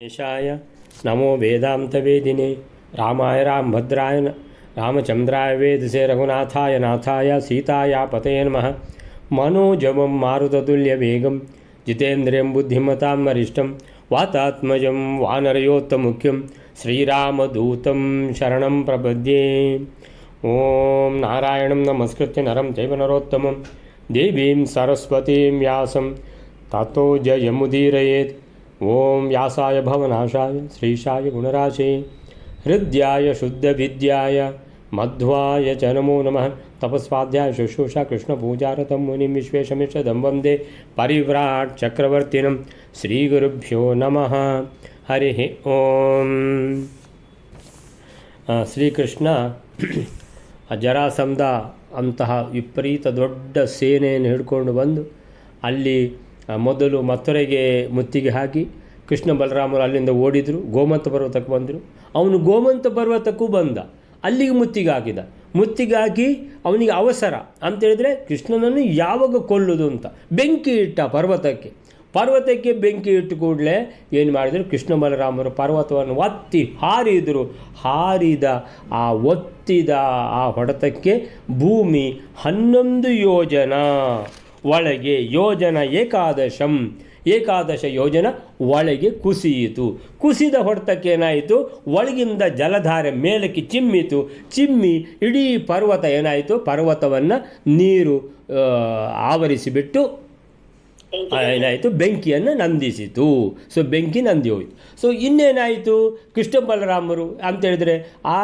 येशाय नमो वेदान्तवेदिने रामाय रामभद्राय रामचन्द्राय वेदसे रघुनाथाय नाथाय सीताया पतये नमः। मनोजवं मारुततुल्यवेगं जितेन्द्रियं बुद्धिमतां वरिष्ठं वातात्मजं वानरयोत्तमुख्यं श्रीरामदूतं शरणं प्रपद्ये। ॐ नारायणं नमस्कृत्य नरं चैव नरोत्तमं देवीं सरस्वतीं व्यासं ततो जयमुदीरयेत्। ओम व्यासाय भवनाशाय श्रीशाय गुणराशे हृद्याय शुद्धविद्याय मध्वाय च नमो नमः। तपस्वाध्याय शुश्रूषा कृष्णपूजारतं मुनिं विश्वेशमिषदं वन्दे परिव्राट् चक्रवर्तिनं श्रीगुरुभ्यो नमः। हरिः ओम। ಶ್ರೀಕೃಷ್ಣ ಜರಾಸಂಧ ಅಂತಹ ವಿಪರೀತ ದೊಡ್ಡ ಸೇನೆಯನ್ನು ಹಿಡ್ಕೊಂಡು ಬಂದು ಅಲ್ಲಿ ಮೊದಲು ಮಥುರೆಗೆ ಮುತ್ತಿಗೆ ಹಾಕಿ ಕೃಷ್ಣ ಬಲರಾಮರು ಅಲ್ಲಿಂದ ಓಡಿದರು, ಗೋಮಂತ ಪರ್ವತಕ್ಕೆ ಬಂದರು. ಅವನು ಗೋಮಂತ ಪರ್ವತಕ್ಕೂ ಬಂದ, ಅಲ್ಲಿಗೆ ಮುತ್ತಿಗೆ ಹಾಕಿದ. ಮುತ್ತಿಗೆ ಹಾಕಿ ಅವನಿಗೆ ಅವಸರ ಅಂತೇಳಿದರೆ ಕೃಷ್ಣನನ್ನು ಯಾವಾಗ ಕೊಲ್ಲುವುದು ಅಂತ ಬೆಂಕಿ ಇಟ್ಟ ಪರ್ವತಕ್ಕೆ ಬೆಂಕಿ ಇಟ್ಟು ಕೂಡಲೇ ಏನು ಮಾಡಿದರು, ಕೃಷ್ಣ ಬಲರಾಮರು ಪರ್ವತವನ್ನು ಒತ್ತಿ ಹಾರಿದ ಆ ಒತ್ತಿದ ಆ ಹೊಡೆತಕ್ಕೆ ಭೂಮಿ 11 ಯೋಜನ ಒಳಗೆ ಏಕಾದಶ ಯೋಜನ ಒಳಗೆ ಕುಸಿದ ಹೊಡೆತಕ್ಕೆ ಏನಾಯಿತು, ಒಳಗಿಂದ ಜಲಧಾರೆ ಮೇಲಕ್ಕೆ ಚಿಮ್ಮಿ ಇಡೀ ಪರ್ವತ ಏನಾಯಿತು, ಪರ್ವತವನ್ನು ನೀರು ಆವರಿಸಿಬಿಟ್ಟು ಏನಾಯಿತು, ಬೆಂಕಿಯನ್ನು ನಂದಿಸಿತು. ಸೊ ಬೆಂಕಿ ನಂದಿ ಹೋಯಿತು. ಸೊ ಇನ್ನೇನಾಯಿತು, ಕೃಷ್ಣ ಬಲರಾಮರು ಅಂತೇಳಿದರೆ ಆ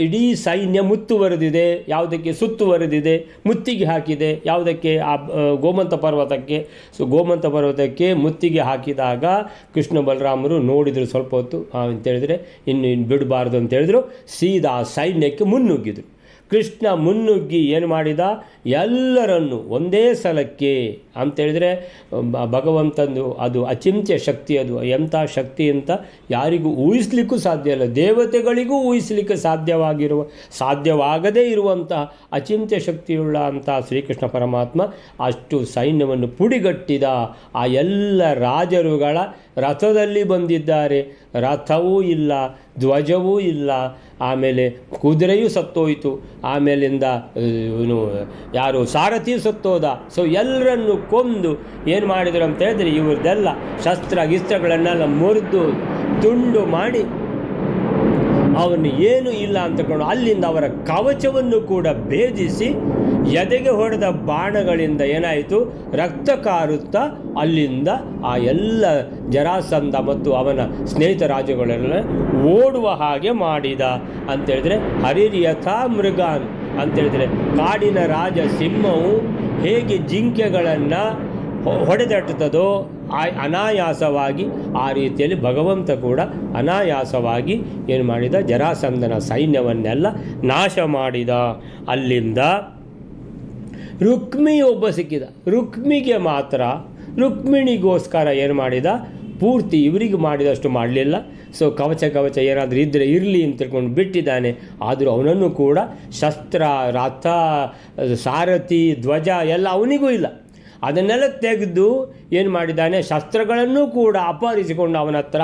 ಇಡೀ ಸೈನ್ಯ ಮುತ್ತುವರೆದಿದೆ, ಯಾವುದಕ್ಕೆ ಸುತ್ತುವರೆದಿದೆ, ಮುತ್ತಿಗೆ ಹಾಕಿದೆ ಯಾವುದಕ್ಕೆ, ಆ ಗೋಮಂತ ಪರ್ವತಕ್ಕೆ. ಸೊ ಗೋಮಂತ ಪರ್ವತಕ್ಕೆ ಮುತ್ತಿಗೆ ಹಾಕಿದಾಗ ಕೃಷ್ಣ ಬಲರಾಮರು ನೋಡಿದರು ಸ್ವಲ್ಪ ಹೊತ್ತು ಅಂತೇಳಿದರೆ ಇನ್ನು ಬಿಡಬಾರ್ದು ಅಂತೇಳಿದ್ರು, ಸೀದಾ ಸೈನ್ಯಕ್ಕೆ ಮುನ್ನುಗ್ಗಿದರು. ಕೃಷ್ಣ ಮುನ್ನುಗ್ಗಿ ಏನು ಮಾಡಿದ, ಎಲ್ಲರನ್ನು ಒಂದೇ ಸಲಕ್ಕೆ ಅಂತೇಳಿದರೆ ಭಗವಂತಂದು ಅದು ಅಚಿಂತ್ಯ ಶಕ್ತಿ, ಅದು ಎಂಥ ಶಕ್ತಿ ಅಂತ ಯಾರಿಗೂ ಊಹಿಸ್ಲಿಕ್ಕೂ ಸಾಧ್ಯ ಇಲ್ಲ, ದೇವತೆಗಳಿಗೂ ಊಹಿಸಲಿಕ್ಕೆ ಸಾಧ್ಯವಾಗದೇ ಇರುವಂತಹ ಅಚಿಂತ್ಯ ಶಕ್ತಿಯುಳ್ಳ ಅಂಥ ಶ್ರೀಕೃಷ್ಣ ಪರಮಾತ್ಮ ಅಷ್ಟು ಸೈನ್ಯವನ್ನು ಪುಡಿಗಟ್ಟಿದ. ಆ ಎಲ್ಲ ರಾಜರುಗಳ ರಥದಲ್ಲಿ ಬಂದಿದ್ದಾರೆ, ರಥವೂ ಇಲ್ಲ, ಧ್ವಜವೂ ಇಲ್ಲ, ಆಮೇಲೆ ಕುದುರೆಯೂ ಸತ್ತೋಯಿತು, ಆಮೇಲಿಂದ ಯಾರು ಸಾರಥಿ ಸತ್ತೋದ. ಸೊ ಎಲ್ಲರನ್ನು ಕೊಂದು ಏನು ಮಾಡಿದರು ಅಂತ ಹೇಳಿದ್ರೆ, ಇವ್ರದ್ದೆಲ್ಲ ಶಸ್ತ್ರಗಳನ್ನೆಲ್ಲ ಮುರಿದು ತುಂಡು ಮಾಡಿ ಅವನು ಏನು ಇಲ್ಲ ಅಂತಕೊಂಡು ಅಲ್ಲಿಂದ ಅವರ ಕವಚವನ್ನು ಕೂಡ ಭೇದಿಸಿ ಎದೆಗೆ ಹೊಡೆದ ಬಾಣಗಳಿಂದ ಏನಾಯಿತು, ರಕ್ತ ಕಾರುತ್ತಾ ಅಲ್ಲಿಂದ ಆ ಎಲ್ಲ ಜರಾಸಂಧ ಮತ್ತು ಅವನ ಸ್ನೇಹಿತ ರಾಜಗಳೆಲ್ಲ ಓಡುವ ಹಾಗೆ ಮಾಡಿದ ಅಂತೇಳಿದರೆ, ಹರಿರ್ಯಥಾ ಮೃಗಾನ್ ಅಂತೇಳಿದರೆ ಕಾಡಿನ ರಾಜ ಸಿಂಹವು ಹೇಗೆ ಜಿಂಕೆಗಳನ್ನು ಹೊಡೆದಟ್ಟುತ್ತದೋ ಅನಾಯಾಸವಾಗಿ ಆ ರೀತಿಯಲ್ಲಿ ಭಗವಂತ ಕೂಡ ಅನಾಯಾಸವಾಗಿ ಏನು ಮಾಡಿದ, ಜರಾಸಂಧನ ಸೈನ್ಯವನ್ನೆಲ್ಲ ನಾಶ ಮಾಡಿದ. ಅಲ್ಲಿಂದ ರುಕ್ಮಿ ಒಬ್ಬ ಸಿಕ್ಕಿದ. ರುಕ್ಮಿಣಿಗೋಸ್ಕರ ಏನು ಮಾಡಿದ, ಪೂರ್ತಿ ಇವರಿಗೆ ಮಾಡಿದಷ್ಟು ಮಾಡಲಿಲ್ಲ. ಸೊ ಕವಚ ಏನಾದರೂ ಇದ್ದರೆ ಇರಲಿ ಅಂತ ತಿಳ್ಕೊಂಡು ಬಿಟ್ಟಿದ್ದಾನೆ. ಆದರೂ ಅವನನ್ನು ಕೂಡ ಶಸ್ತ್ರ, ರಥ, ಸಾರಥಿ, ಧ್ವಜ ಎಲ್ಲ ಅವನಿಗೂ ಇಲ್ಲ. ಅದನ್ನೆಲ್ಲ ತೆಗೆದು ಏನು ಮಾಡಿದ್ದಾನೆ, ಶಸ್ತ್ರಗಳನ್ನು ಕೂಡ ಅಪಹರಿಸಿಕೊಂಡು ಅವನ ಹತ್ರ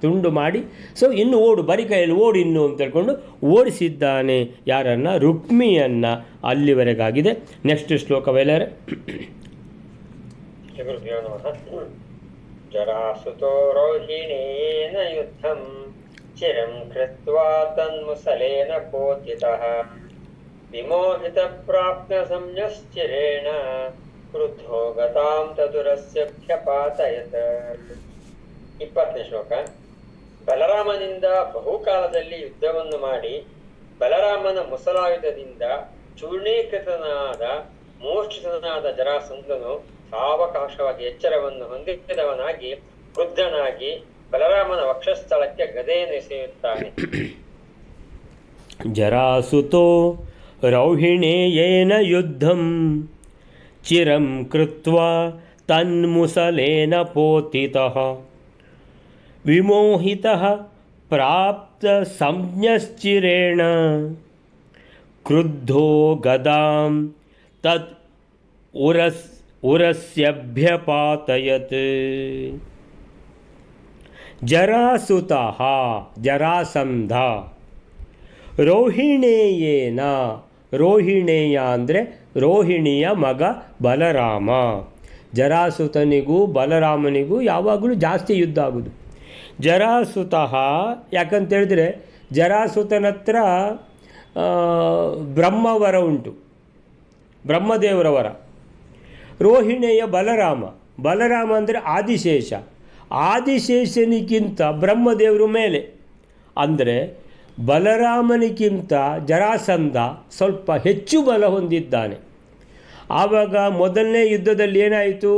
ತುಂಡು ಮಾಡಿ, ಸೊ ಇನ್ನು ಬರಿ ಕೈಯಲ್ಲಿ ಓಡು ಇನ್ನು ಅಂತ ಹೇಳ್ಕೊಂಡು ಓಡಿಸಿದ್ದಾನೆ. ಯಾರನ್ನು, ರುಕ್ಮಿಯನ್ನು. ಅಲ್ಲಿವರೆಗಾಗಿದೆ. ನೆಕ್ಸ್ಟ್ ಶ್ಲೋಕವೆಲ್ಲರೆ. ಜರಾಸುತೋ ರೋಹಿಣೇನ ಯುದ್ಧಂ ಚಿರಂ ಕೃತ್ವಾ ತನ್ಮುಸಲೇನ ಕೋತಿತಃ ವಿಮೋಹಿತ ಪ್ರಾಪ್ತ ಸಂಯಶ್ಚಿರೇಣ ಕ್ರುದ್ಧೋ ಗತಾಂ ತದುರಸ್ಯಭ್ಯಪಾತಯತ್. 20ನೇ ಶ್ಲೋಕ. ಬಲರಾಮನಿಂದ ಬಹುಕಾಲದಲ್ಲಿ ಯುದ್ಧವನ್ನು ಮಾಡಿ ಬಲರಾಮನ ಮುಸಲಾಯುಧದಿಂದ ಚೂರ್ಣೀಕೃತನಾದ ಮೂರ್ಛಿತನಾದ ಜರಾಸಂಧನು ಸಾವಕಾಶವಾಗಿ ಎಚ್ಚರವನ್ನು ಹೊಂದಿದವನಾಗಿ ಕ್ರುದ್ಧನಾಗಿ ಬಲರಾಮನ ವಕ್ಷಸ್ಥಳಕ್ಕೆ ಗದೆಯನ್ನು ಎಸೆಯುತ್ತಾನೆ. ಜರಾಸುತೋ ರೌಹಿಣೇಯೇನ ಯುದ್ಧಂ ಚಿರಂ ಕೃತ್ವಾ ತನ್ಮುಸಲೇನ ಪೋತಿತಃ ವಿಮೋಹಿತಃ ಪ್ರಾಪ್ತ ಸಂಜ್ಞಶ್ಚಿರೇಣ ಕ್ರುದ್ಧೋ ಗದಾಂ ತತ್ ಉರಸ್ಯಭ್ಯಪಾತಯತ್. ಜರಾಸುತಃ ಜರಾಸಂಧ, ರೋಹಿಣೇಯೇನ ರೋಹಿಣೇಯ ಅಂದರೆ ರೋಹಿಣಿಯ ಮಗ ಬಲರಾಮ. ಜರಾಸುತನಿಗೂ ಬಲರಾಮನಿಗೂ ಯಾವಾಗಲೂ ಜಾಸ್ತಿ ಯುದ್ಧ ಆಗೋದು. ಜರಾಸುತಃ ಯಾಕಂತೇಳಿದ್ರೆ ಜರಾಸುತನ ಹತ್ರ ಬ್ರಹ್ಮವರ ಉಂಟು, ಬ್ರಹ್ಮದೇವರ ವರ. ರೋಹಿಣೇಯ ಬಲರಾಮ, ಬಲರಾಮ ಅಂದರೆ ಆದಿಶೇಷ, ಆದಿಶೇಷನಿಗಿಂತ ಬ್ರಹ್ಮದೇವರು ಮೇಲೆ. ಅಂದರೆ ಬಲರಾಮನಿಗಿಂತ ಜರಾಸಂಧ ಸ್ವಲ್ಪ ಹೆಚ್ಚು ಬಲ ಹೊಂದಿದ್ದಾನೆ. ಆವಾಗ ಮೊದಲನೇ ಯುದ್ಧದಲ್ಲಿ ಏನಾಯಿತು,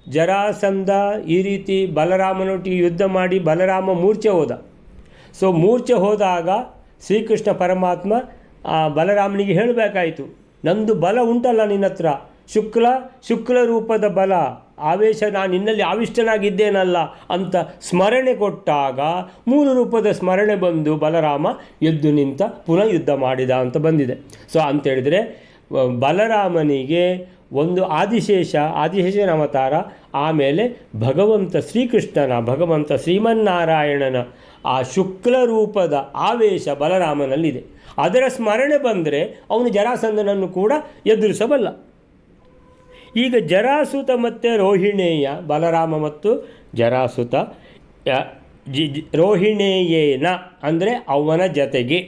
ಜರಾಸಂಧ ಈ ರೀತಿ ಬಲರಾಮನೊಟ್ಟಿಗೆ ಯುದ್ಧ ಮಾಡಿ ಬಲರಾಮ ಮೂರ್ಛೆ ಹೋದ. ಸೊ ಮೂರ್ಛೆ ಹೋದಾಗ ಶ್ರೀಕೃಷ್ಣ ಪರಮಾತ್ಮ ಬಲರಾಮನಿಗೆ ಹೇಳಬೇಕಾಯಿತು, ನಂದು ಬಲ ಉಂಟಲ್ಲ ನಿನ್ನ ಹತ್ರ, ಶುಕ್ಲ ರೂಪದ ಬಲ, ಆವೇಶ, ನಾನು ನಿನ್ನಲ್ಲಿ ಆವಿಷ್ಟನಾಗಿದ್ದೇನಲ್ಲ ಅಂತ ಸ್ಮರಣೆ ಕೊಟ್ಟಾಗ 3 ರೂಪದ ಸ್ಮರಣೆ ಬಂದು ಬಲರಾಮ ಎದ್ದು ನಿಂತ, ಪುನಃ ಯುದ್ಧ ಮಾಡಿದ ಅಂತ ಬಂದಿದೆ. ಸೊ ಅಂತೇಳಿದರೆ ಬಲರಾಮನಿಗೆ ಒಂದು ಆದಿಶೇಷನ ಅವತಾರ, ಆಮೇಲೆ ಭಗವಂತ ಶ್ರೀಕೃಷ್ಣನ, ಭಗವಂತ ಶ್ರೀಮನ್ನಾರಾಯಣನ ಆ ಶುಕ್ಲ ರೂಪದ ಆವೇಶ ಬಲರಾಮನಲ್ಲಿದೆ. ಅದರ ಸ್ಮರಣೆ ಬಂದರೆ ಅವನು ಜರಾಸಂಧನನ್ನು ಕೂಡ ಎದುರಿಸಬಲ್ಲ. ಈಗ ಜರಾಸುತ ಮತ್ತು ರೋಹಿಣೇಯ, ಬಲರಾಮ ಮತ್ತು ಜರಾಸುತ, ರೋಹಿಣೇಯೇನ ಅಂದರೆ ಅವನ ಜತೆಗೆ,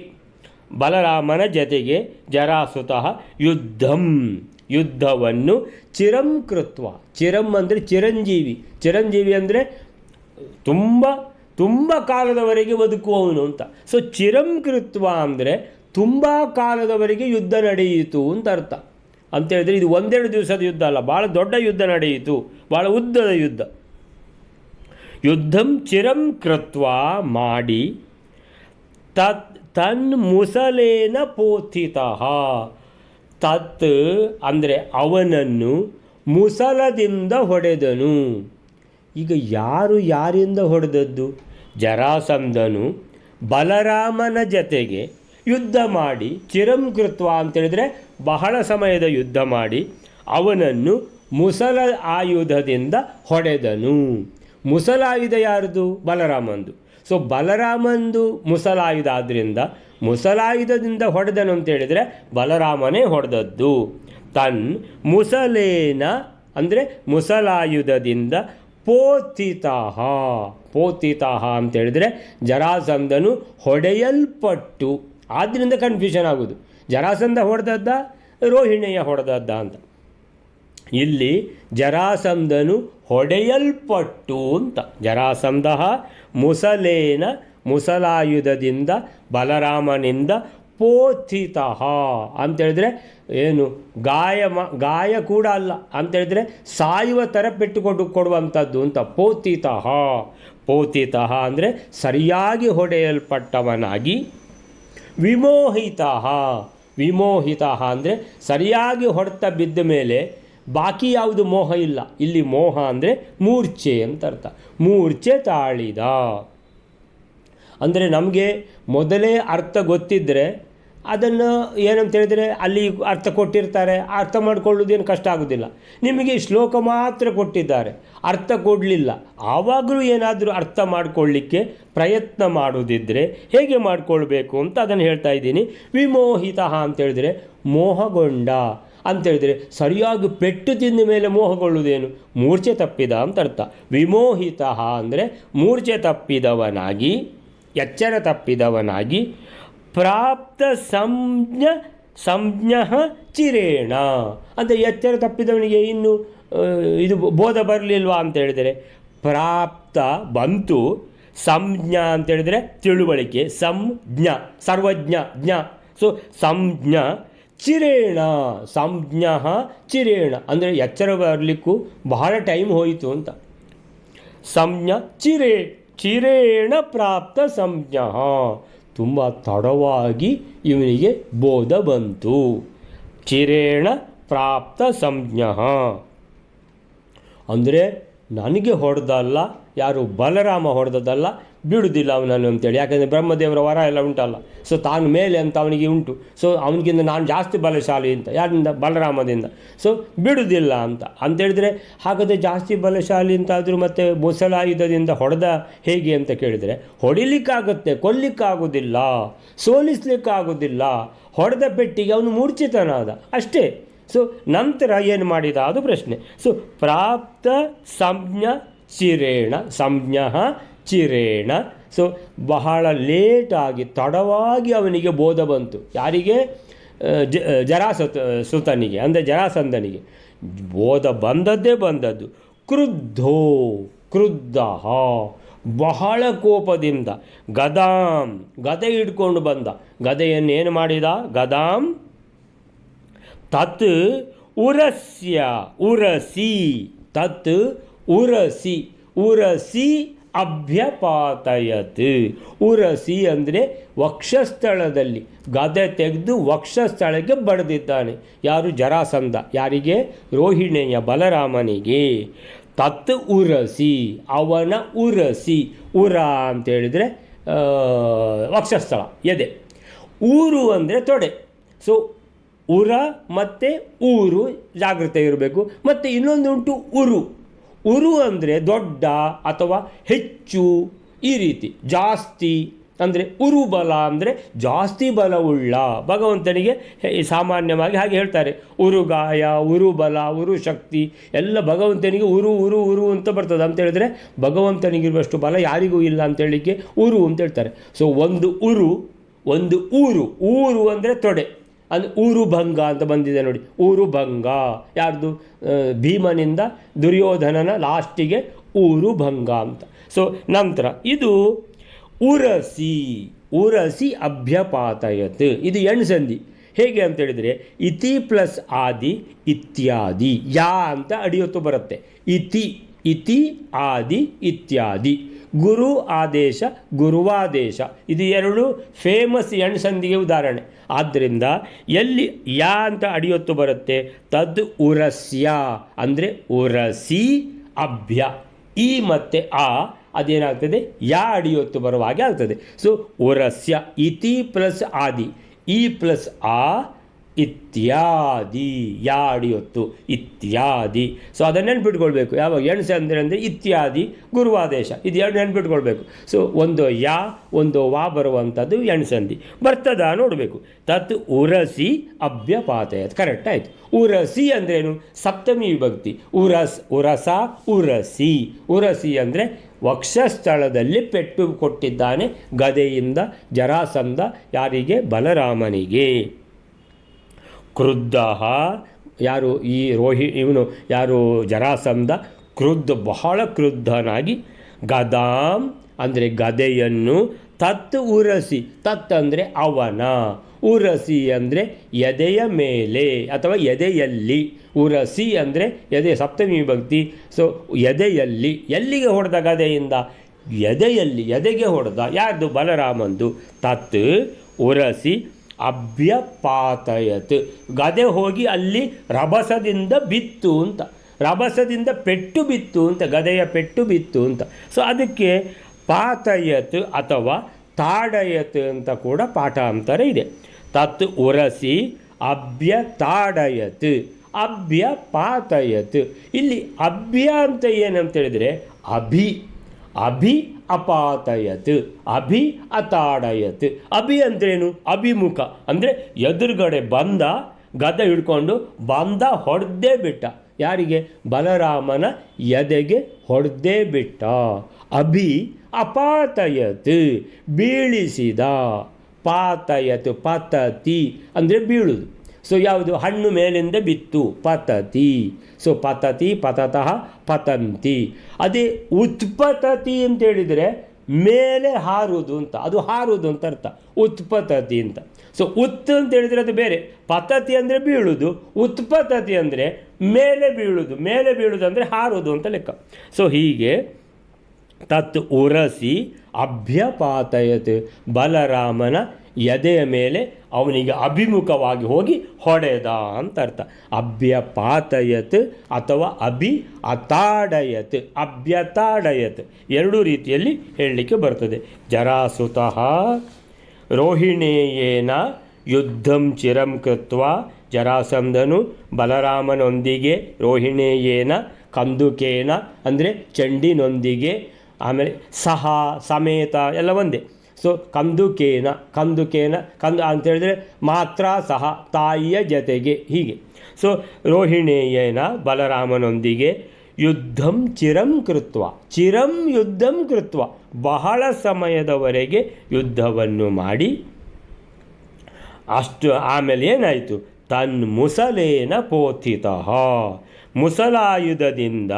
ಬಲರಾಮನ ಜತೆಗೆ ಜರಾಸುತಃ ಯುದ್ಧವನ್ನು ಚಿರಂ ಕೃತ್ವ. ಚಿರಂ ಅಂದರೆ ಚಿರಂಜೀವಿ ಅಂದರೆ ತುಂಬ ಕಾಲದವರೆಗೆ ಬದುಕುವವನು ಅಂತ. ಸೊ ಚಿರಂ ಕೃತ್ವ ಅಂದರೆ ತುಂಬ ಕಾಲದವರೆಗೆ ಯುದ್ಧ ನಡೆಯಿತು ಅಂತ ಅರ್ಥ. ಅಂತೇಳಿದರೆ ಇದು 1-2 ದಿವಸದ ಯುದ್ಧ ಅಲ್ಲ, ಭಾಳ ದೊಡ್ಡ ಯುದ್ಧ ನಡೆಯಿತು, ಭಾಳ ಉದ್ದದ ಯುದ್ಧ. ಯುದ್ಧಂ ಚಿರಂ ಕೃತ್ವ ಮಾಡಿ ತನ್ಮುಸಲೇನ ಪೋಥಿತಃ. ತತ್ ಅಂದರೆ ಅವನನ್ನು ಮುಸಲದಿಂದ ಹೊಡೆದನು. ಈಗ ಯಾರಿಂದ ಹೊಡೆದದ್ದು? ಜರಾಸಂಧನು ಬಲರಾಮನ ಜತೆಗೆ ಯುದ್ಧ ಮಾಡಿ, ಚಿರಂ ಕೃತ್ವ ಅಂತೇಳಿದರೆ ಬಹಳ ಸಮಯದ ಯುದ್ಧ ಮಾಡಿ ಅವನನ್ನು ಮುಸಲ ಆಯುಧದಿಂದ ಹೊಡೆದನು. ಮುಸಲಾಯುಧ ಯಾರ್ದು? ಬಲರಾಮಂದು. ಸೊ ಬಲರಾಮಂದು ಮುಸಲಾಯುಧ ಆದ್ದರಿಂದ ಮುಸಲಾಯುಧದಿಂದ ಹೊಡೆದನು ಅಂತೇಳಿದರೆ ಬಲರಾಮನೇ ಹೊಡೆದದ್ದು. ಮುಸಲೇನ ಅಂದರೆ ಮುಸಲಾಯುಧದಿಂದ ಪೋತಿತಃ ಅಂತೇಳಿದರೆ ಜರಾಸಂಧನು ಹೊಡೆಯಲ್ಪಟ್ಟು, ಆದ್ದರಿಂದ ಕನ್ಫ್ಯೂಷನ್ ಆಗೋದು, ಜರಾಸಂಧ ಹೊಡೆದದ್ದ ರೋಹಿಣೇಯ ಹೊಡೆದದ್ದ ಅಂತ. ಇಲ್ಲಿ ಜರಾಸಂಧನು ಹೊಡೆಯಲ್ಪಟ್ಟು ಅಂತ. ಜರಾಸಂಧ ಮುಸಲಾಯುಧದಿಂದ ಬಲರಾಮನಿಂದ ಪೋಥಿತಃ ಅಂತೇಳಿದರೆ ಏನು, ಗಾಯ ಕೂಡ ಅಲ್ಲ ಅಂತೇಳಿದರೆ ಸಾಯುವ ಥರ ಪೆಟ್ಟು ಕೊಡುವಂಥದ್ದು ಅಂತ. ಪೋಥಿತಃ ಅಂದರೆ ಸರಿಯಾಗಿ ಹೊಡೆಯಲ್ಪಟ್ಟವನಾಗಿ, ವಿಮೋಹಿತಃ ಅಂದರೆ ಸರಿಯಾಗಿ ಹೊಡೆತ ಬಿದ್ದ ಮೇಲೆ ಬಾಕಿ ಯಾವುದು ಮೋಹ ಇಲ್ಲ. ಇಲ್ಲಿ ಮೋಹ ಅಂದರೆ ಮೂರ್ಛೆ ಅಂತ ಅರ್ಥ. ಮೂರ್ಛೆ ತಾಳಿದ ಅಂದರೆ ನಮಗೆ ಮೊದಲೇ ಅರ್ಥ ಗೊತ್ತಿದ್ದರೆ ಅದನ್ನು ಏನಂತ ಹೇಳಿದರೆ ಅಲ್ಲಿ ಅರ್ಥ ಕೊಟ್ಟಿರ್ತಾರೆ, ಅರ್ಥ ಮಾಡಿಕೊಳ್ಳೋದೇನು ಕಷ್ಟ ಆಗೋದಿಲ್ಲ. ನಿಮಗೆ ಶ್ಲೋಕ ಮಾತ್ರ ಕೊಟ್ಟಿದ್ದಾರೆ, ಅರ್ಥ ಕೊಡಲಿಲ್ಲ, ಆವಾಗಲೂ ಏನಾದರೂ ಅರ್ಥ ಮಾಡಿಕೊಳ್ಳಿಕ್ಕೆ ಪ್ರಯತ್ನ ಮಾಡೋದಿದ್ದರೆ ಹೇಗೆ ಮಾಡಿಕೊಳ್ಬೇಕು ಅಂತ ಅದನ್ನು ಹೇಳ್ತಾ ಇದ್ದೀನಿ. ವಿಮೋಹಿತ ಅಂತೇಳಿದರೆ ಮೋಹಗೊಂಡ ಅಂತೇಳಿದರೆ ಸರಿಯಾಗಿ ಪೆಟ್ಟು ತಿಂದ ಮೇಲೆ ಮೋಹಗೊಳ್ಳುವುದೇನು, ಮೂರ್ಛೆ ತಪ್ಪಿದ ಅಂತ ಅರ್ಥ. ವಿಮೋಹಿತ ಅಂದರೆ ಮೂರ್ಛೆ ತಪ್ಪಿದವನಾಗಿ, ಎಚ್ಚರ ತಪ್ಪಿದವನಾಗಿ, ಪ್ರಾಪ್ತ ಸಂಜ್ಞ ಚಿರೇಣ ಅಂದರೆ ಎಚ್ಚರ ತಪ್ಪಿದವನಿಗೆ ಇನ್ನು ಇದು ಬೋಧ ಬರಲಿಲ್ವಾ ಅಂತ ಹೇಳಿದರೆ ಪ್ರಾಪ್ತ ಬಂತು, ಸಂಜ್ಞ ಅಂತೇಳಿದರೆ ತಿಳುವಳಿಕೆ, ಸರ್ವಜ್ಞ ಜ್ಞ. ಸೊ ಸಂಜ್ಞ ಚಿರೇಣ ಅಂದರೆ ಎಚ್ಚರ ಬರಲಿಕ್ಕೂ ಬಹಳ ಟೈಮ್ ಹೋಯಿತು ಅಂತ. ಸಂಜ್ಞ ಚಿರೇಣ ಪ್ರಾಪ್ತ ಸಂಜ್ಞ, ತುಂಬ ತಡವಾಗಿ ಇವನಿಗೆ ಬೋಧ ಬಂತು. ಚಿರೇಣ ಪ್ರಾಪ್ತ ಸಂಜ್ಞ ಅಂದರೆ ನನಗೆ ಹೊಡೆದಲ್ಲ, ಯಾರು ಬಲರಾಮ ಹೊಡೆದದ್ದಲ್ಲ, ಬಿಡುವುದಿಲ್ಲ ಅವನನ್ನು ಅಂತೇಳಿ. ಯಾಕೆಂದರೆ ಬ್ರಹ್ಮದೇವರ ವರ ಎಲ್ಲ ಉಂಟಲ್ಲ, ಸೊ ತಾನು ಮೇಲೆ ಅಂತ ಅವನಿಗೆ ಉಂಟು. ಸೊ ಅವನಿಗಿಂತ ನಾನು ಜಾಸ್ತಿ ಬಲಶಾಲಿ ಅಂತ, ಯಾರಿಂದ? ಬಲರಾಮದಿಂದ. ಸೊ ಬಿಡುವುದಿಲ್ಲ ಅಂತ ಹೇಳಿದರೆ, ಹಾಗಾದರೆ ಜಾಸ್ತಿ ಬಲಶಾಲಿ ಅಂತಾದರೂ ಮತ್ತೆ ಮುಸಲಾಯುಧದಿಂದ ಹೊಡೆದ ಹೇಗೆ ಅಂತ ಕೇಳಿದರೆ, ಹೊಡಿಲಿಕ್ಕಾಗುತ್ತೆ, ಕೊಲ್ಲಿಕ್ಕಾಗೋದಿಲ್ಲ, ಸೋಲಿಸ್ಲಿಕ್ಕಾಗೋದಿಲ್ಲ. ಹೊಡೆದ ಪೆಟ್ಟಿಗೆ ಅವನು ಮೂರ್ಛಿತನಾದ ಅಷ್ಟೇ. ಸೊ ನಂತರ ಏನು ಮಾಡಿದ ಅದು ಪ್ರಶ್ನೆ. ಸೊ ಪ್ರಾಪ್ತ ಸಂಜ್ಞ ಚಿರೇಣ, ಸಂಜ್ಞ ಚಿರೇಣ. ಸೊ ಬಹಳ ಲೇಟಾಗಿ, ತಡವಾಗಿ ಅವನಿಗೆ ಬೋಧ ಬಂತು. ಯಾರಿಗೆ? ಸುತನಿಗೆ, ಅಂದರೆ ಜರಾಸಂಧನಿಗೆ ಬೋಧ ಬಂದದ್ದು. ಕ್ರುದ್ಧೋ, ಕ್ರುದ್ಧ, ಬಹಳ ಕೋಪದಿಂದ ಗದೆ ಹಿಡ್ಕೊಂಡು ಬಂದ. ಗದೆಯನ್ನು ಏನು ಮಾಡಿದ? ಗದಾಂ ತತ್ ಉರಸ್ಯ, ಉರಸಿ, ತತ್ ಉರಸಿ ಅಭ್ಯಪಾತಯತ್. ಉರಸಿ ಅಂದರೆ ವಕ್ಷಸ್ಥಳದಲ್ಲಿ ಗದೆ ತೆಗೆದು ವಕ್ಷಸ್ಥಳಕ್ಕೆ ಬಡಿದಿದ್ದಾನೆ. ಯಾರು? ಜರಾಸಂಧ. ಯಾರಿಗೆ? ರೋಹಿಣಿಯ ಬಲರಾಮನಿಗೆ. ತತ್ ಉರಸಿ, ಅವನ ಉರಸಿ. ಉರ ಅಂತೇಳಿದರೆ ವಕ್ಷಸ್ಥಳ, ಎದೆ. ಊರು ಅಂದರೆ ತೊಡೆ. ಸೊ ಉರ ಮತ್ತು ಊರು ಜಾಗ್ರತೆ ಇರಬೇಕು. ಮತ್ತು ಇನ್ನೊಂದು ಉಂಟು ಉರು. ಉರು ಅಂದರೆ ದೊಡ್ಡ ಅಥವಾ ಹೆಚ್ಚು, ಈ ರೀತಿ ಜಾಸ್ತಿ. ಅಂದರೆ ಉರು ಬಲ ಅಂದರೆ ಜಾಸ್ತಿ ಬಲವುಳ್ಳ. ಭಗವಂತನಿಗೆ ಸಾಮಾನ್ಯವಾಗಿ ಹಾಗೆ ಹೇಳ್ತಾರೆ, ಉರುಗಾಯ, ಉರು ಬಲ, ಉರು ಶಕ್ತಿ ಎಲ್ಲ ಭಗವಂತನಿಗೆ ಉರು ಅಂತ ಬರ್ತದೆ. ಅಂತ ಹೇಳಿದ್ರೆ ಭಗವಂತನಿಗಿರುವಷ್ಟು ಬಲ ಯಾರಿಗೂ ಇಲ್ಲ ಅಂತೇಳಲಿಕ್ಕೆ ಉರು ಅಂತ ಹೇಳ್ತಾರೆ. ಸೊ ಒಂದು ಉರು, ಒಂದು ಊರು ಅಂದರೆ ತೊಡೆ. ಅದು ಊರು ಭಂಗ ಅಂತ ಬಂದಿದೆ ನೋಡಿ. ಊರು ಭಂಗ ಯಾರ್ದು? ಭೀಮನಿಂದ ದುರ್ಯೋಧನನ ಲಾಸ್ಟಿಗೆ ಊರು ಭಂಗ ಅಂತ. ಸೊ ನಂತರ ಇದು ಉರಸಿ ಅಭ್ಯಪಾತಯತ್. ಇದು ಎಣ್ಸಂಧಿ. ಹೇಗೆ ಅಂತೇಳಿದರೆ, ಇತಿ ಪ್ಲಸ್ ಆದಿ ಇತ್ಯಾದಿ, ಯಾ ಅಂತ ಅಡಿಯೊತ್ತು ಬರುತ್ತೆ. ಇತಿ ಆದಿ ಇತ್ಯಾದಿ. ಗುರು ಆದೇಶ, ಗುರುವಾದೇಶ, ಇದು ಎರಡು ಫೇಮಸ್ ಎಣ್ಸಂಧಿಗೆ ಉದಾಹರಣೆ. ಆದ್ದರಿಂದ ಎಲ್ಲಿ ಯಾ ಅಂತ ಅಡಿಯೊತ್ತು ಬರುತ್ತೆ, ತದ್ ಉರಸ್ಯ ಅಂದರೆ ಉರಸಿ ಅಭ್ಯ. ಈ ಮತ್ತು ಆ ಅದೇನಾಗ್ತದೆ? ಯಾ ಅಡಿಯೊತ್ತು ಬರುವ ಹಾಗೆ ಆಗ್ತದೆ. ಸೊ ಉರಸ್ಯ, ಇತಿ ಪ್ಲಸ್ ಆದಿ, ಈ ಪ್ಲಸ್ ಆ ಇತ್ಯಾದಿ, ಯಾ ಅಡಿಯೊತ್ತು ಇತ್ಯಾದಿ. ಸೊ ಅದನ್ನು ನೆನ್ಪಿಟ್ಕೊಳ್ಬೇಕು. ಯಾವಾಗ ಎಣ್ಸಂಧಿ ಅಂದರೆ ಇತ್ಯಾದಿ, ಗುರುವಾದೇಶ, ಇದು ಎರಡು ನೆನ್ಪಿಟ್ಕೊಳ್ಬೇಕು. ಸೊ ಒಂದು ಯಾ ಒಂದು ವಾ ಬರುವಂಥದ್ದು ಎಣ್ಸಂಧಿ ಬರ್ತದ ನೋಡಬೇಕು. ತತ್ ಉರಸಿ ಅಭ್ಯಪಾತಯತ್. ಕರೆಕ್ಟ್ ಆಯಿತು. ಉರಸಿ ಅಂದ್ರೇನು? ಸಪ್ತಮಿ ವಿಭಕ್ತಿ. ಉರಸ ಉರಸಿ ಅಂದರೆ ವಕ್ಷಸ್ಥಳದಲ್ಲಿ ಪೆಟ್ಟು ಕೊಟ್ಟಿದ್ದಾನೆ ಗದೆಯಿಂದ ಜರಾಸಂಧ. ಯಾರಿಗೆ? ಬಲರಾಮನಿಗೆ. ಕ್ರುದ್ಧ, ಯಾರು? ಈ ಇವನು ಯಾರು? ಜರಾಸಂಧ. ಬಹಳ ಕ್ರುದ್ಧನಾಗಿ ಗದಾಂ ಅಂದರೆ ಗದೆಯನ್ನು, ತತ್ ಉರಸಿ, ತತ್ ಅಂದರೆ ಅವನ, ಉರಸಿ ಅಂದರೆ ಎದೆಯ ಮೇಲೆ ಅಥವಾ ಎದೆಯಲ್ಲಿ. ಉರಸಿ ಅಂದರೆ ಎದೆ, ಸಪ್ತಮಿ ವಿಭಕ್ತಿ. ಸೊ ಎದೆಯಲ್ಲಿ. ಎಲ್ಲಿಗೆ ಹೊಡೆದ ಗದೆಯಿಂದ? ಎದೆಯಲ್ಲಿ, ಎದೆಗೆ ಹೊಡೆದ. ಯಾರ್ದು? ಬಲರಾಮಂದು. ತತ್ ಉರಸಿ ಅಭ್ಯಪಾತಯತ್. ಗದೆ ಹೋಗಿ ಅಲ್ಲಿ ರಭಸದಿಂದ ಬಿತ್ತು ಅಂತ, ರಭಸದಿಂದ ಪೆಟ್ಟು ಬಿತ್ತು ಅಂತ, ಗದೆಯ ಪೆಟ್ಟು ಬಿತ್ತು ಅಂತ. ಸೊ ಅದಕ್ಕೆ ಪಾತಯತ್ ಅಥವಾ ತಾಡಯತ್ ಅಂತ ಕೂಡ ಪಾಠಾಂತರ ಇದೆ. ತತ್ ಉರಸಿ ಅಭ್ಯ ತಾಡಯತ್, ಅಭ್ಯ ಪಾತಯತ್. ಇಲ್ಲಿ ಅಭ್ಯ ಅಂತ ಏನಂತ ಹೇಳಿದರೆ ಅಭಿ ಅಪಾತಯತ್, ಅಭಿ ಅತಾಡಯತ್. ಅಭಿ ಅಂದ್ರೇನು? ಅಭಿಮುಖ ಅಂದರೆ ಎದುರುಗಡೆ ಬಂದ, ಗದ ಹಿಡ್ಕೊಂಡು ಬಂದ, ಹೊಡೆದೇ ಬಿಟ್ಟ. ಯಾರಿಗೆ? ಬಲರಾಮನ ಎದೆಗೆ ಹೊಡೆದೇ ಬಿಟ್ಟ. ಅಭಿ ಅಪಾತಯತ್ ಬೀಳಿಸಿದ. ಪಾತಯತ್ ಪತತಿ ಅಂದರೆ ಬೀಳುವುದು. ಸೊ ಯಾವುದು? ಹಣ್ಣು ಮೇಲಿಂದ ಬಿತ್ತು, ಪತತಿ. ಸೊ ಪತತಿ, ಪತತಃ, ಪತಂತಿ. ಅದೇ ಉತ್ಪತತಿ ಅಂತ ಹೇಳಿದರೆ ಮೇಲೆ ಹಾರುವುದು ಅಂತ, ಅದು ಹಾರುವುದು ಅಂತ ಅರ್ಥ, ಉತ್ಪತತಿ ಅಂತ. ಸೊ ಉತ್ ಅಂತ ಹೇಳಿದರೆ ಅದು ಬೇರೆ, ಪತತಿ ಅಂದರೆ ಬೀಳುವುದು, ಉತ್ಪತತಿ ಅಂದರೆ ಮೇಲೆ ಬೀಳುವುದು. ಮೇಲೆ ಬೀಳುವುದು ಅಂದರೆ ಹಾರುವುದು ಅಂತ ಲೆಕ್ಕ. ಸೊ ಹೀಗೆ ತತ್ ಉರಸಿ ಅಭ್ಯಪಾತಯತ್, ಬಲರಾಮನ ಎದೆಯ ಮೇಲೆ ಅವನಿಗೆ ಅಭಿಮುಖವಾಗಿ ಹೋಗಿ ಹೊಡೆದ ಅಂತ ಅರ್ಥ. ಅಭ್ಯಪಾತಯತ್ ಅಥವಾ ಅತಾಡಯತ್, ಅಭ್ಯತಾಡಯತ್ ಎರಡೂ ರೀತಿಯಲ್ಲಿ ಹೇಳಲಿಕ್ಕೆ ಬರ್ತದೆ. ಜರಾಸುತಃ ರೋಹಿಣೇಯೇನ ಯುದ್ಧಂ ಚಿರಂ ಕೃತ್ವ, ಜರಾಸಂಧನು ಬಲರಾಮನೊಂದಿಗೆ ರೋಹಿಣೇಯೇನ ಕಂದುಕೇನ ಅಂದರೆ ಚೆಂಡಿನೊಂದಿಗೆ, ಆಮೇಲೆ ಸಹ ಸಮೇತ ಎಲ್ಲ ಒಂದೇ. ಸೊ ಕಂದುಕೇನ ಅಂತೇಳಿದರೆ ಮಾತ್ರ ಸಹ ತಾಯಿಯ ಜೊತೆಗೆ ಹೀಗೆ. ಸೊ ರೋಹಿಣೇಯೇನ ಬಲರಾಮನೊಂದಿಗೆ ಯುದ್ಧಂ ಚಿರಂ ಕೃತ್ವ ಬಹಳ ಸಮಯದವರೆಗೆ ಯುದ್ಧವನ್ನು ಮಾಡಿ ಅಷ್ಟು ಆಮೇಲೆ ಏನಾಯಿತು, ತನ್ಮುಸಲೇನ ಪೋಥಿತಃ, ಮುಸಲಾಯುಧದಿಂದ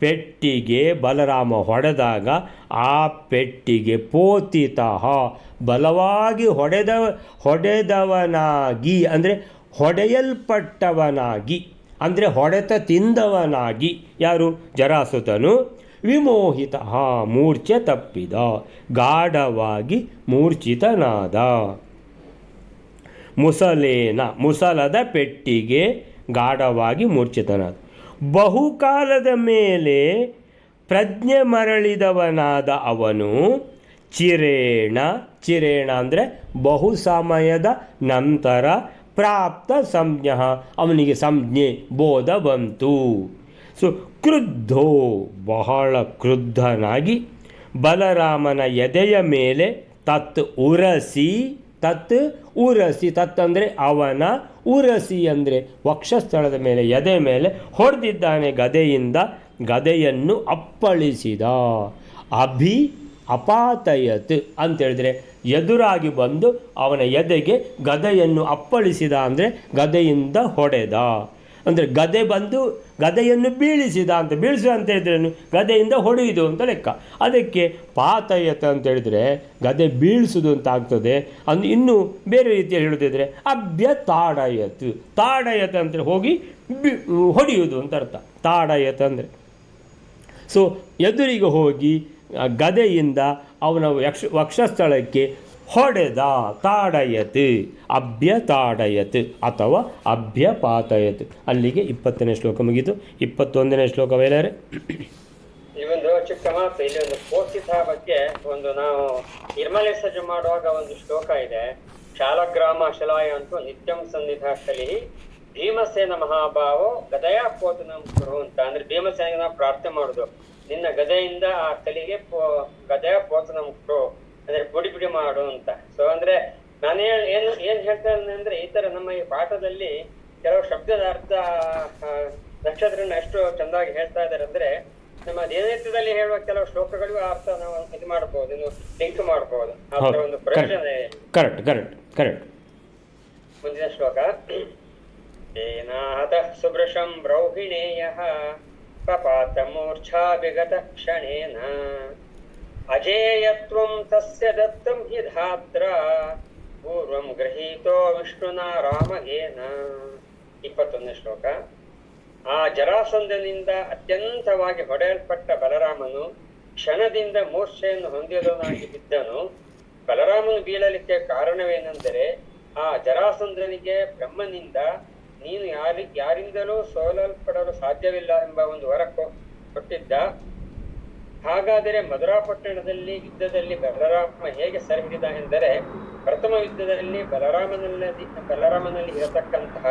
ಪೆಟ್ಟಿಗೆ ಬಲರಾಮ ಹೊಡೆದಾಗ ಆ ಪೆಟ್ಟಿಗೆ ಪೋತಿತಃ ಬಲವಾಗಿ ಹೊಡೆದವನಾಗಿ ಅಂದರೆ ಹೊಡೆಯಲ್ಪಟ್ಟವನಾಗಿ ಅಂದರೆ ಹೊಡೆತ ತಿಂದವನಾಗಿ ಯಾರು ಜರಾಸುತನು, ವಿಮೋಹಿತ ಮೂರ್ಛೆ ತಪ್ಪಿದ, ಗಾಢವಾಗಿ ಮೂರ್ಛಿತನಾದ. ಮುಸಲದ ಪೆಟ್ಟಿಗೆ ಗಾಢವಾಗಿ ಮೂರ್ಛಿತನಾದ. ಬಹುಕಾಲದ ಮೇಲೆ ಪ್ರಜ್ಞೆ ಮರಳಿದವನಾದ ಅವನು ಚಿರೇಣ ಅಂದರೆ ಬಹು ಸಮಯದ ನಂತರ ಪ್ರಾಪ್ತ ಸಂಜ್ಞ, ಅವನಿಗೆ ಸಂಜ್ಞೆ ಬೋಧ ಬಂತು. ಸೊ ಕ್ರುದ್ಧೋ ಬಹಳ ಕ್ರುದ್ಧನಾಗಿ ಬಲರಾಮನ ಎದೆಯ ಮೇಲೆ ತತ್ ಉರಸಿ ಅಂದರೆ ಅವನ, ಉರಸಿ ಅಂದರೆ ವಕ್ಷಸ್ಥಳದ ಮೇಲೆ ಎದೆ ಮೇಲೆ ಹೊಡೆದಿದ್ದಾನೆ ಗದೆಯಿಂದ, ಗದೆಯನ್ನು ಅಪ್ಪಳಿಸಿದ. ಅಪಾತಯತ್ ಅಂತೇಳಿದರೆ ಎದುರಾಗಿ ಬಂದು ಅವನ ಎದೆಗೆ ಗದೆಯನ್ನು ಅಪ್ಪಳಿಸಿದ ಅಂದರೆ ಗದೆಯಿಂದ ಹೊಡೆದ, ಅಂದರೆ ಗದೆ ಬಂದು ಗದೆಯನ್ನು ಬೀಳಿಸಿದ ಅಂತ ಹೇಳಿದ್ರೇನು, ಗದೆಯಿಂದ ಹೊಡೆಯುವುದು ಅಂತ ಲೆಕ್ಕ. ಅದಕ್ಕೆ ಪಾತಯತ ಅಂತ ಹೇಳಿದರೆ ಗದೆ ಬೀಳಿಸುವುದು ಅಂತ ಆಗ್ತದೆ. ಇನ್ನು ಬೇರೆ ರೀತಿಯಲ್ಲಿ ಹೇಳೋದಿದ್ರೆ ತಾಡಯತ್ ಅಂದರೆ ಹೋಗಿ ಹೊಡೆಯುವುದು ಅಂತ ಅರ್ಥ. ತಾಡಯತ್ ಅಂದರೆ ಸೊ ಎದುರಿಗೆ ಹೋಗಿ ಗದೆಯಿಂದ ಅವನ ವಕ್ಷಸ್ಥಳಕ್ಕೆ ಹೊಡೆದ. ತಾಡಯತ್, ಅಭ್ಯತಾಡಯತ್ ಅಥವಾ ಅಭ್ಯಪಾತಯತ್. ಅಲ್ಲಿಗೆ 20ನೇ ಶ್ಲೋಕ ಮುಗಿತು. 21ನೇ ಶ್ಲೋಕ ವೇಲಾರೆ. ಈ ಒಂದು ಚಿಕ್ಕ ಮಾತು, ಇಲ್ಲಿ ಒಂದು ಪೋಷಿತ ಬಗ್ಗೆ ಒಂದು ನಾವು ನಿರ್ಮಲೆ ಸಜ್ಜು ಮಾಡುವಾಗ ಒಂದು ಶ್ಲೋಕ ಇದೆ. ಶಾಲಗ್ರಾಮ ಶಲಾಯ ಅಂತೂ ನಿತ್ಯಂ ಸನ್ನಿಧ ಕಲಿ ಭೀಮಸೇನ ಮಹಾಭಾವೋ ಗದಯ ಪೋತನಂ ಕುರು ಅಂತ. ಅಂದ್ರೆ ಭೀಮಸೇನಿಗೆ ನಾವು ಪ್ರಾರ್ಥನೆ ಮಾಡುದು, ನಿನ್ನ ಗದೆಯಿಂದ ಆ ಕಲಿಗೆ ಗದಯ ಪೋತನಂ ಕುರು ಅಂದ್ರೆ ಬಿಡಿ ಮಾಡು ಅಂತ. ಸೊ ಅಂದ್ರೆ ನಾನು ಏನ್ ಹೇಳ್ತೇನೆ ಅಂದ್ರೆ, ಈ ತರ ನಮ್ಮ ಈ ಪಾಠದಲ್ಲಿ ಕೆಲವು ಶಬ್ದದ ಅರ್ಥ ನಕ್ಷತ್ರನ ಎಷ್ಟು ಚಂದಾಗಿ ಹೇಳ್ತಾ ಇದ್ದಾರೆ ಅಂದ್ರೆ, ನಮ್ಮ ದಿನನಿತ್ಯದಲ್ಲಿ ಹೇಳುವ ಕೆಲವು ಶ್ಲೋಕಗಳಿಗೂ ಅರ್ಥ ನಾವು ಇದು ಮಾಡಬಹುದು, ಲಿಂಕ್ ಮಾಡಬಹುದು. ಆ ಒಂದು ಪ್ರಯೋಜನ. ಕರೆಕ್ಟ್. ಮುಂದಿನ ಶ್ಲೋಕ. ಏನಾಹತ ಸುಭೃಶಂ ಬ್ರೌಹಿಣೇಯಃ ಪಪಾತ ಮೂರ್ಛಾ ವಿಗತ ಕ್ಷಣೇನ ಅಜೇಯತ್ವಂ ತಸ್ಯ ದತ್ತಂ ಹಿ ಧಾತ್ರ ಪೂರ್ವಂ ಗೃಹೀತೋ ವಿಷ್ಣುನಾ ರಾಮಗೇನ. 21ನೇ ಶ್ಲೋಕ. ಆ ಜರಾಸಂಧನಿಂದ ಅತ್ಯಂತವಾಗಿ ಹೊಡೆಯಲ್ಪಟ್ಟ ಬಲರಾಮನು ಕ್ಷಣದಿಂದ ಮೂರ್ಛೆಯನ್ನು ಹೊಂದಿದವನಾಗಿ ಬಿದ್ದನು. ಬಲರಾಮನು ಬೀಳಲಿಕ್ಕೆ ಕಾರಣವೇನೆಂದರೆ, ಆ ಜರಾಸಂಧನಿಗೆ ಬ್ರಹ್ಮನಿಂದ ನೀನು ಯಾರಿಂದಲೂ ಸೋಲಲ್ಪಡಲು ಸಾಧ್ಯವಿಲ್ಲ ಎಂಬ ಒಂದು ವರ ಕೊಟ್ಟಿದ್ದ. ಹಾಗಾದರೆ ಮಧುರಾಪಟ್ಟಣದಲ್ಲಿ ಯುದ್ಧದಲ್ಲಿ ಬಲರಾಮ ಹೇಗೆ ಸರಿ ಹಿಡಿದ ಎಂದರೆ, ಪ್ರಥಮ ಯುದ್ಧದಲ್ಲಿ ಬಲರಾಮನಲ್ಲಿ ಇರತಕ್ಕಂತಹ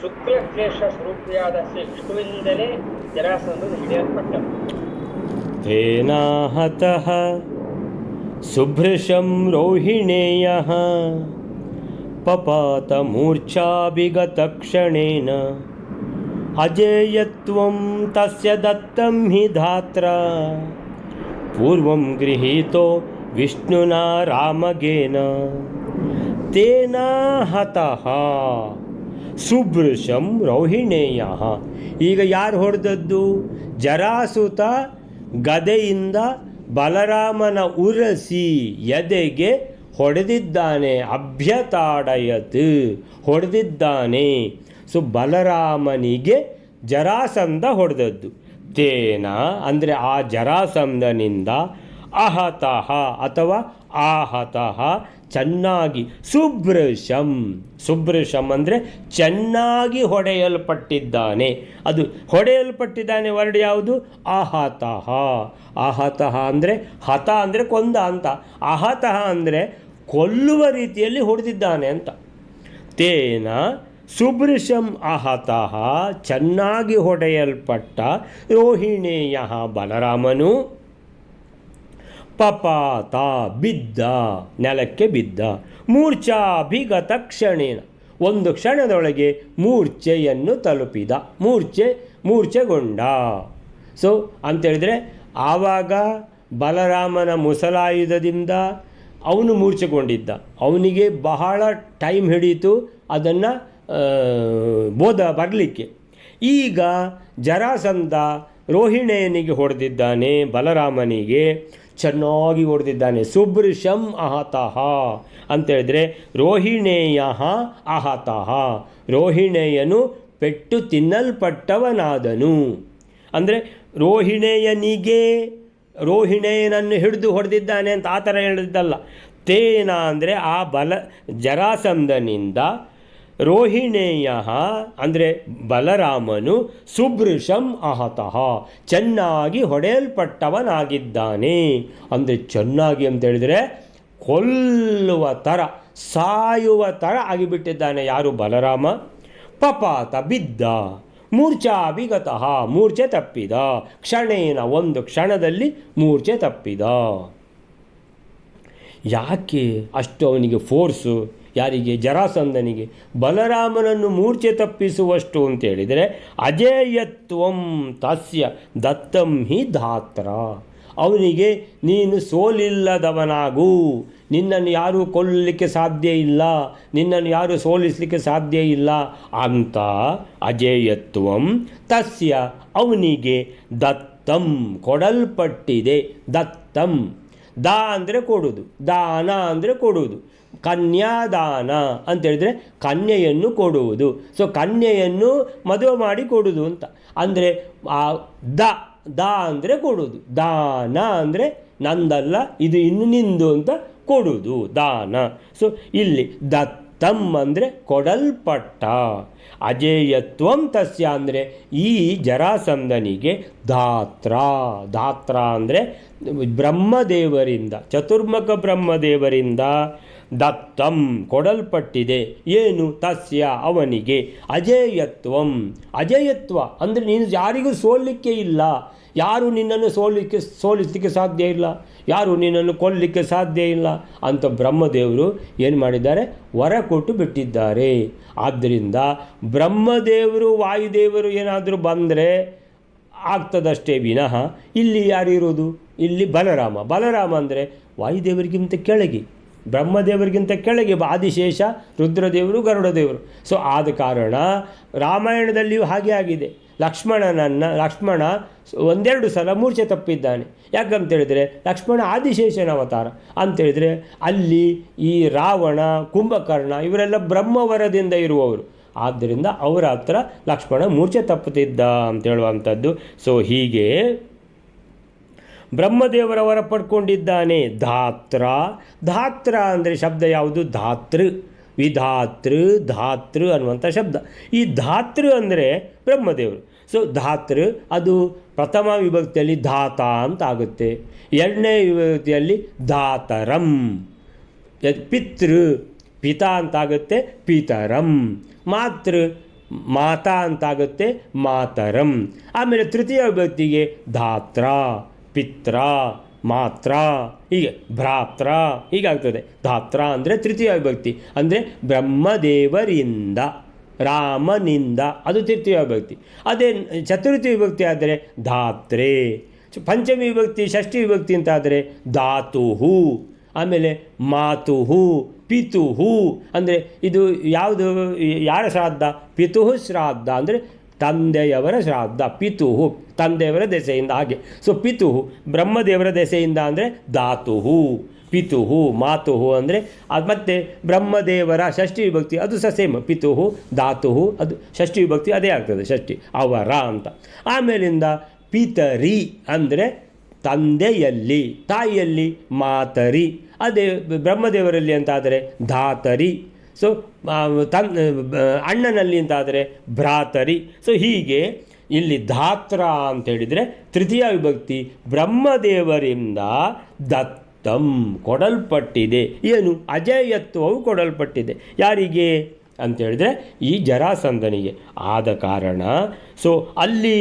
ಶುಕ್ಲ ಕ್ಲೇಶ ಸ್ವರೂಪಿಯಾದ ಶ್ರೀ ವಿಷ್ಣುವಿನಿಂದಲೇ ಜರಾಸಂಧನು ಹಿಡಿಯಲ್ಪಟ್ಟನು. ತೇನಾಹತಃ ಸುಭೃಶಂ ರೋಹಿಣೇಯಃ ಪಪಾತ ಮೂರ್ಛಾಭಿಗತ ಕ್ಷಣೇನ ಅಜೇಯತ್ವಂ ತಸ್ಯ ದತ್ತಂ ಹಿ ಧಾತ್ರ ಪೂರ್ವಂ ಗೃಹೀತೋ ವಿಷ್ಣುನಾ ರಾಮಗೇನ. ತೇನ ಹತಃ ಸುಭೃಶಂ ರೋಹಿಣೇಯಃ. ಈಗ ಯಾರು ಹೊಡೆದದ್ದು? ಜರಾಸುತ ಗದೆಯಿಂದ ಬಲರಾಮನ ಉರಸಿ ಎದೆಗೆ ಹೊಡೆದಿದ್ದಾನೆ. ಅಭ್ಯತಾಡಯತ್ ಹೊಡೆದಿದ್ದಾನೆ. ಸೊ ಬಲರಾಮನಿಗೆ ಜರಾಸಂಧ ಹೊಡೆದದ್ದು. ತೇನ ಅಂದರೆ ಆ ಜರಾಸಂಧನಿಂದ ಅಹತಃ ಅಥವಾ ಆಹತಃ ಚೆನ್ನಾಗಿ, ಸುಭೃಶಂ, ಸುಭೃಶಂ ಅಂದರೆ ಚೆನ್ನಾಗಿ ಹೊಡೆಯಲ್ಪಟ್ಟಿದ್ದಾನೆ. ಅದು ಹೊಡೆಯಲ್ಪಟ್ಟಿದ್ದಾನೆ ವರ್ಡ್ ಯಾವುದು? ಅಹತಃ. ಅಹತಃ ಅಂದರೆ ಹತ ಅಂದರೆ ಕೊಂದ ಅಂತ, ಅಹತಃ ಅಂದರೆ ಕೊಲ್ಲುವ ರೀತಿಯಲ್ಲಿ ಹೊಡೆದಿದ್ದಾನೆ ಅಂತ. ತೇನ ಸುಭೃಶಂ ಅಹತಃ ಚೆನ್ನಾಗಿ ಹೊಡೆಯಲ್ಪಟ್ಟ ರೋಹಿಣೇಯ ಬಲರಾಮನು ಪಪಾತ ಬಿದ್ದ, ನೆಲಕ್ಕೆ ಬಿದ್ದ. ಮೂರ್ಛಾಭಿಗತ ಕ್ಷಣೇನ ಒಂದು ಕ್ಷಣದೊಳಗೆ ಮೂರ್ಛೆಯನ್ನು ತಲುಪಿದ, ಮೂರ್ಛೆಗೊಂಡ. ಸೊ ಅಂತೇಳಿದರೆ ಆವಾಗ ಬಲರಾಮನ ಮುಸಲಾಯುಧದಿಂದ ಅವನು ಮೂರ್ಛೆಗೊಂಡಿದ್ದ. ಅವನಿಗೆ ಬಹಳ ಟೈಮ್ ಹಿಡಿಯಿತು ಅದನ್ನು ಬೋಧ ಬರಲಿಕ್ಕೆ. ಈಗ ಜರಾಸಂಧ ರೋಹಿಣೇಯನಿಗೆ ಹೊಡೆದಿದ್ದಾನೆ, ಬಲರಾಮನಿಗೆ ಚೆನ್ನಾಗಿ ಹೊಡೆದಿದ್ದಾನೆ. ಸುಭೃಶಂ ಅಹತಃ ಅಂತೇಳಿದರೆ ರೋಹಿಣೇಯ ಅಹತಃ, ರೋಹಿಣೇಯನು ಪೆಟ್ಟು ತಿನ್ನಲ್ಪಟ್ಟವನಾದನು. ಅಂದರೆ ರೋಹಿಣೇಯನನ್ನು ಹಿಡಿದು ಹೊಡೆದಿದ್ದಾನೆ ಅಂತ ಆ ಥರ ಹೇಳಿದ್ದಲ್ಲ. ತೇನ ಅಂದರೆ ಆ ಜರಾಸಂಧನಿಂದ ರೋಹಿಣೇಯ ಅಂದರೆ ಬಲರಾಮನು ಸುಭೃಶಂ ಅಹತಃ ಚೆನ್ನಾಗಿ ಹೊಡೆಯಲ್ಪಟ್ಟವನಾಗಿದ್ದಾನೆ. ಅಂದರೆ ಚೆನ್ನಾಗಿ ಅಂತೇಳಿದರೆ ಕೊಲ್ಲುವ ಥರ, ಸಾಯುವ ಥರ ಆಗಿಬಿಟ್ಟಿದ್ದಾನೆ. ಯಾರು? ಬಲರಾಮ. ಪಪಾತ ಬಿದ್ದ, ಮೂರ್ಛಾಭಿಗತಃ ಮೂರ್ಛೆ ತಪ್ಪಿದ, ಕ್ಷಣೇನ ಒಂದು ಕ್ಷಣದಲ್ಲಿ ಮೂರ್ಛೆ ತಪ್ಪಿದ. ಯಾಕೆ ಅಷ್ಟು ಅವನಿಗೆ ಫೋರ್ಸು? ಯಾರಿಗೆ? ಜರಾಸಂಧನಿಗೆ. ಬಲರಾಮನನ್ನು ಮೂರ್ಛೆ ತಪ್ಪಿಸುವಷ್ಟು ಅಂತೇಳಿದರೆ ಅಜೇಯತ್ವಂ ತಸ್ಯ ದತ್ತಂ ಹಿ ಧಾತ್ರ. ಅವನಿಗೆ ನೀನು ಸೋಲಿಲ್ಲದವನಾಗು, ನಿನ್ನನ್ನು ಯಾರೂ ಕೊಲ್ಲಲಿಕ್ಕೆ ಸಾಧ್ಯ ಇಲ್ಲ, ನಿನ್ನನ್ನು ಯಾರೂ ಸೋಲಿಸಲಿಕ್ಕೆ ಸಾಧ್ಯ ಇಲ್ಲ ಅಂತ ಅಜೇಯತ್ವಂ ತಸ್ಯ ಅವನಿಗೆ ದತ್ತಂ ಕೊಡಲ್ಪಟ್ಟಿದೆ. ದತ್ತಂ ದಾ ಅಂದರೆ ಕೊಡುವುದು, ದಾನ ಅಂದರೆ ಕೊಡುವುದು, ಕನ್ಯಾದಾನ ಅಂತೇಳಿದರೆ ಕನ್ಯೆಯನ್ನು ಕೊಡುವುದು. ಸೊ ಕನ್ಯೆಯನ್ನು ಮದುವೆ ಮಾಡಿ ಕೊಡುವುದು ಅಂತ. ಅಂದರೆ ಆ ದ ಅಂದರೆ ಕೊಡುವುದು, ದಾನ ಅಂದರೆ ನಂದಲ್ಲ ಇದು ಇನ್ನು ನಿಂದು ಅಂತ ಕೊಡುವುದು, ದಾನ. ಸೊ ಇಲ್ಲಿ ದತ್ತಂ ಅಂದರೆ ಕೊಡಲ್ಪಟ್ಟ. ಅಜೇಯತ್ವಂ ತಸ್ಯ ಅಂದರೆ ಈ ಜರಾಸಂಧನಿಗೆ ಧಾತ್ರ ಅಂದರೆ ಬ್ರಹ್ಮದೇವರಿಂದ, ಚತುರ್ಮುಖ ಬ್ರಹ್ಮದೇವರಿಂದ ದತ್ತಂ ಕೊಡಲ್ಪಟ್ಟಿದೆ. ಏನು? ತಸ್ಯ ಅವನಿಗೆ ಅಜೇಯತ್ವಂ. ಅಜೇಯತ್ವ ಅಂದರೆ ನೀನು ಯಾರಿಗೂ ಸೋಲಿಕ್ಕೆ ಇಲ್ಲ, ಯಾರು ನಿನ್ನನ್ನು ಸೋಲಿಸಲಿಕ್ಕೆ ಸಾಧ್ಯ ಇಲ್ಲ, ಯಾರು ನಿನ್ನನ್ನು ಕೊಲ್ಲಲಿಕ್ಕೆ ಸಾಧ್ಯ ಇಲ್ಲ ಅಂತ ಬ್ರಹ್ಮದೇವರು ಏನು ಮಾಡಿದ್ದಾರೆ? ವರ ಕೊಟ್ಟು ಬಿಟ್ಟಿದ್ದಾರೆ. ಆದ್ದರಿಂದ ಬ್ರಹ್ಮದೇವರು ವಾಯುದೇವರು ಏನಾದರೂ ಬಂದರೆ ಆಗ್ತದಷ್ಟೇ ವಿನಃ ಇಲ್ಲಿ ಯಾರಿರೋದು? ಇಲ್ಲಿ ಬಲರಾಮ ಅಂದರೆ ವಾಯುದೇವರಿಗಿಂತ ಕೆಳಗೆ, ಬ್ರಹ್ಮದೇವರಿಗಿಂತ ಕೆಳಗೆ ಆದಿಶೇಷ, ರುದ್ರದೇವರು, ಗರುಡದೇವರು. ಸೊ ಆದ ಕಾರಣ ರಾಮಾಯಣದಲ್ಲಿಯೂ ಹಾಗೆ ಆಗಿದೆ. ಲಕ್ಷ್ಮಣ ಒಂದೆರಡು ಸಲ ಮೂರ್ಛೆ ತಪ್ಪಿದ್ದಾನೆ. ಯಾಕಂತೇಳಿದರೆ ಲಕ್ಷ್ಮಣ ಆದಿಶೇಷನ ಅವತಾರ ಅಂತೇಳಿದರೆ ಅಲ್ಲಿ ಈ ರಾವಣ, ಕುಂಭಕರ್ಣ ಇವರೆಲ್ಲ ಬ್ರಹ್ಮವರದಿಂದ ಇರುವವರು. ಆದ್ದರಿಂದ ಅವರ ಹತ್ರ ಲಕ್ಷ್ಮಣ ಮೂರ್ಛೆ ತಪ್ಪುತ್ತಿದ್ದ ಅಂತ ಹೇಳುವಂಥದ್ದು. ಸೊ ಹೀಗೆ ಬ್ರಹ್ಮದೇವರವರ ಪಡ್ಕೊಂಡಿದ್ದಾನೆ. ಧಾತ್ರ ಅಂದರೆ ಶಬ್ದ ಯಾವುದು? ಧಾತೃ ಅನ್ನುವಂಥ ಶಬ್ದ. ಈ ಧಾತೃ ಅಂದರೆ ಬ್ರಹ್ಮದೇವರು. ಸೊ ಅದು ಪ್ರಥಮ ವಿಭಕ್ತಿಯಲ್ಲಿ ಧಾತ ಅಂತ ಆಗುತ್ತೆ, ಎರಡನೇ ವಿಭಕ್ತಿಯಲ್ಲಿ ಧಾತರಂ. ಪಿತಾ ಅಂತಾಗುತ್ತೆ, ಪಿತರಂ. ಮಾತಾ ಅಂತಾಗುತ್ತೆ, ಮಾತರಂ. ಆಮೇಲೆ ತೃತೀಯ ವಿಭಕ್ತಿಗೆ ಧಾತ್ರ, ಪಿತ್ರ, ಮಾತ್ರ, ಹೀಗೆ ಭ್ರಾತ್ರ ಹೀಗಾಗ್ತದೆ. ಧಾತ್ರ ಅಂದರೆ ತೃತೀಯ ವಿಭಕ್ತಿ, ಅಂದರೆ ಬ್ರಹ್ಮದೇವರಿಂದ, ರಾಮನಿಂದ, ಅದು ತೃತೀಯ ವಿಭಕ್ತಿ. ಅದೇ ಚತುರ್ಥಿ ವಿಭಕ್ತಿ ಆದರೆ ಧಾತ್ರೆ. ಪಂಚಮಿ ವಿಭಕ್ತಿ, ಷಷ್ಠಿ ವಿಭಕ್ತಿ ಅಂತ ಆದರೆ ಧಾತುಹು. ಆಮೇಲೆ ಮಾತುಹು, ಪಿತುಹು ಅಂದರೆ ಇದು ಯಾವುದು? ಯಾರ ಶ್ರಾದ್ದ? ಪಿತುಹು ಶ್ರಾದ್ದ ಅಂದರೆ ತಂದೆಯವರ ಶ್ರಾದ್ದ. ಪಿತುಹು ತಂದೆಯವರ ದೆಸೆಯಿಂದ, ಹಾಗೆ. ಸೊ ಪಿತುಹು ಬ್ರಹ್ಮದೇವರ ದೆಸೆಯಿಂದ ಅಂದರೆ ಧಾತುಹು. ಪಿತುಹು, ಮಾತುಹು ಅಂದರೆ ಅದು ಮತ್ತೆ ಬ್ರಹ್ಮದೇವರ ಷಷ್ಠಿ ವಿಭಕ್ತಿ, ಅದು ಸೇಮ್. ಪಿತುಹು, ಧಾತುಹು ಅದು ಷಷ್ಠಿ ವಿಭಕ್ತಿ, ಅದೇ ಆಗ್ತದೆ ಷಷ್ಠಿ, ಅವರ ಅಂತ. ಆಮೇಲಿಂದ ಪಿತರಿ ಅಂದರೆ ತಂದೆಯಲ್ಲಿ, ತಾಯಿಯಲ್ಲಿ ಮಾತರಿ, ಅದೇ ಬ್ರಹ್ಮದೇವರಲ್ಲಿ ಅಂತಾದರೆ ಧಾತರಿ, ಸೊ ಅಣ್ಣನಲ್ಲಿ ಅಂತಾದರೆ ಭ್ರಾತರಿ. ಸೊ ಹೀಗೆ ಇಲ್ಲಿ ಧಾತ್ರ ಅಂತೇಳಿದರೆ ತೃತೀಯ ವಿಭಕ್ತಿ, ಬ್ರಹ್ಮದೇವರಿಂದ ದತ್ತಂ ಕೊಡಲ್ಪಟ್ಟಿದೆ. ಏನು? ಅಜೇಯತ್ವವು ಕೊಡಲ್ಪಟ್ಟಿದೆ. ಯಾರಿಗೆ ಅಂತೇಳಿದರೆ ಈ ಜರಾಸಂಧನಿಗೆ. ಆದ ಕಾರಣ ಸೊ ಅಲ್ಲಿ